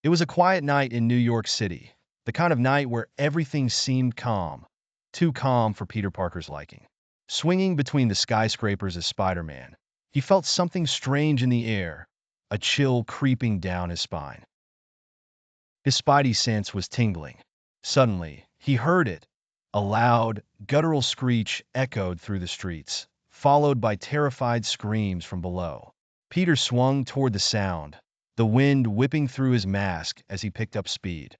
It was a quiet night in New York City, the kind of night where everything seemed calm, too calm for Peter Parker's liking. Swinging between the skyscrapers as Spider-Man, he felt something strange in the air, a chill creeping down his spine. His spidey sense was tingling. Suddenly, he heard it. A loud, guttural screech echoed through the streets, followed by terrified screams from below. Peter swung toward the sound, the wind whipping through his mask as he picked up speed.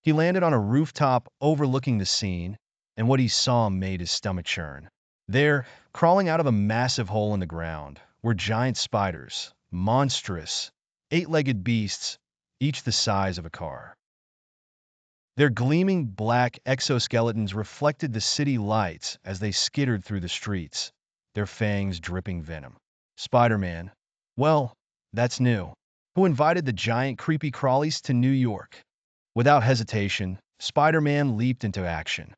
He landed on a rooftop overlooking the scene, and what he saw made his stomach churn. There, crawling out of a massive hole in the ground, were giant spiders, monstrous, eight-legged beasts, each the size of a car. Their gleaming black exoskeletons reflected the city lights as they skittered through the streets, their fangs dripping venom. Spider-Man, well, that's new. Who invited the giant creepy crawlies to New York? Without hesitation, Spider-Man leaped into action.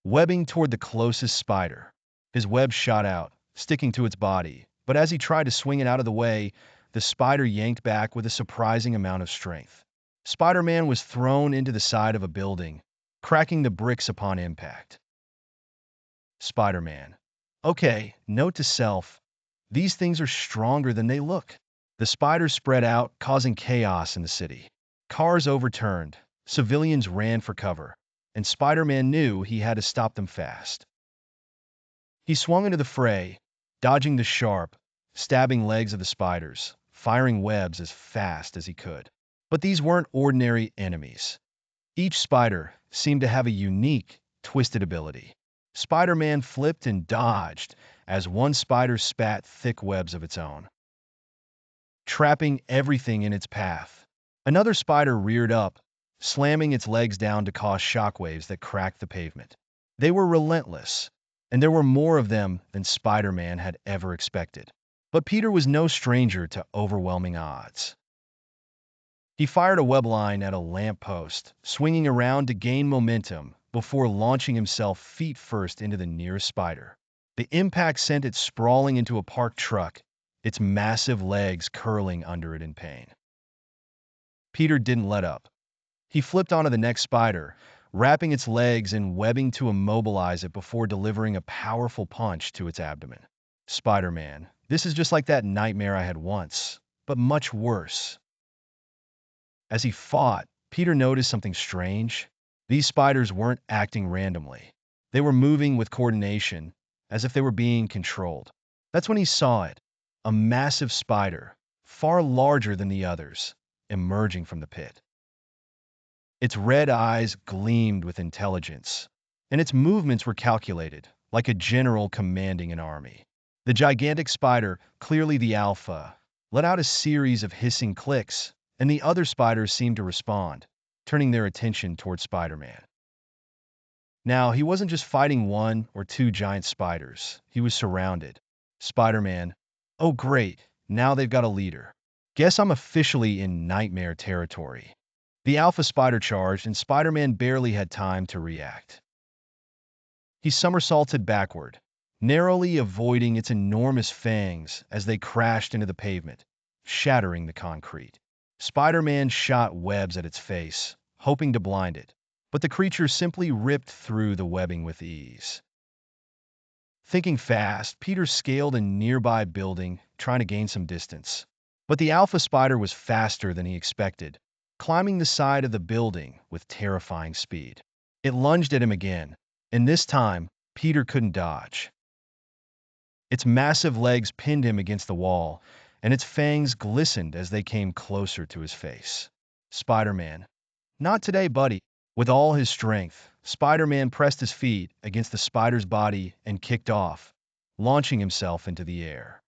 Webbing toward the closest spider. His web shot out, sticking to its body, but as he tried to swing it out of the way, the spider yanked back with a surprising amount of strength. Spider-Man was thrown into the side of a building, cracking the bricks upon impact. Spider-Man. Okay, note to self, these things are stronger than they look. The spiders spread out, causing chaos in the city. Cars overturned, civilians ran for cover, and Spider-Man knew he had to stop them fast. He swung into the fray, dodging the sharp, stabbing legs of the spiders, firing webs as fast as he could. But these weren't ordinary enemies. Each spider seemed to have a unique, twisted ability. Spider-Man flipped and dodged as one spider spat thick webs of its own, trapping everything in its path. Another spider reared up, slamming its legs down to cause shockwaves that cracked the pavement. They were relentless, and there were more of them than Spider-Man had ever expected. But Peter was no stranger to overwhelming odds. He fired a web line at a lamppost, swinging around to gain momentum before launching himself feet first into the nearest spider. The impact sent it sprawling into a parked truck, its massive legs curling under it in pain. Peter didn't let up. He flipped onto the next spider, wrapping its legs in webbing to immobilize it before delivering a powerful punch to its abdomen. Spider-Man, this is just like that nightmare I had once, but much worse. As he fought, Peter noticed something strange. These spiders weren't acting randomly. They were moving with coordination, as if they were being controlled. That's when he saw it, a massive spider, far larger than the others, emerging from the pit. Its red eyes gleamed with intelligence, and its movements were calculated, like a general commanding an army. The gigantic spider, clearly the alpha, let out a series of hissing clicks, and the other spiders seemed to respond, turning their attention toward Spider-Man. Now, he wasn't just fighting one or two giant spiders. He was surrounded. Spider-Man, oh great, now they've got a leader. Guess I'm officially in nightmare territory. The alpha spider charged, and Spider-Man barely had time to react. He somersaulted backward, narrowly avoiding its enormous fangs as they crashed into the pavement, shattering the concrete. Spider-Man shot webs at its face, hoping to blind it, but the creature simply ripped through the webbing with ease. Thinking fast, Peter scaled a nearby building, trying to gain some distance. But the alpha spider was faster than he expected, climbing the side of the building with terrifying speed. It lunged at him again, and this time, Peter couldn't dodge. Its massive legs pinned him against the wall, and its fangs glistened as they came closer to his face. Spider-Man, not today, buddy. With all his strength, Spider-Man pressed his feet against the spider's body and kicked off, launching himself into the air.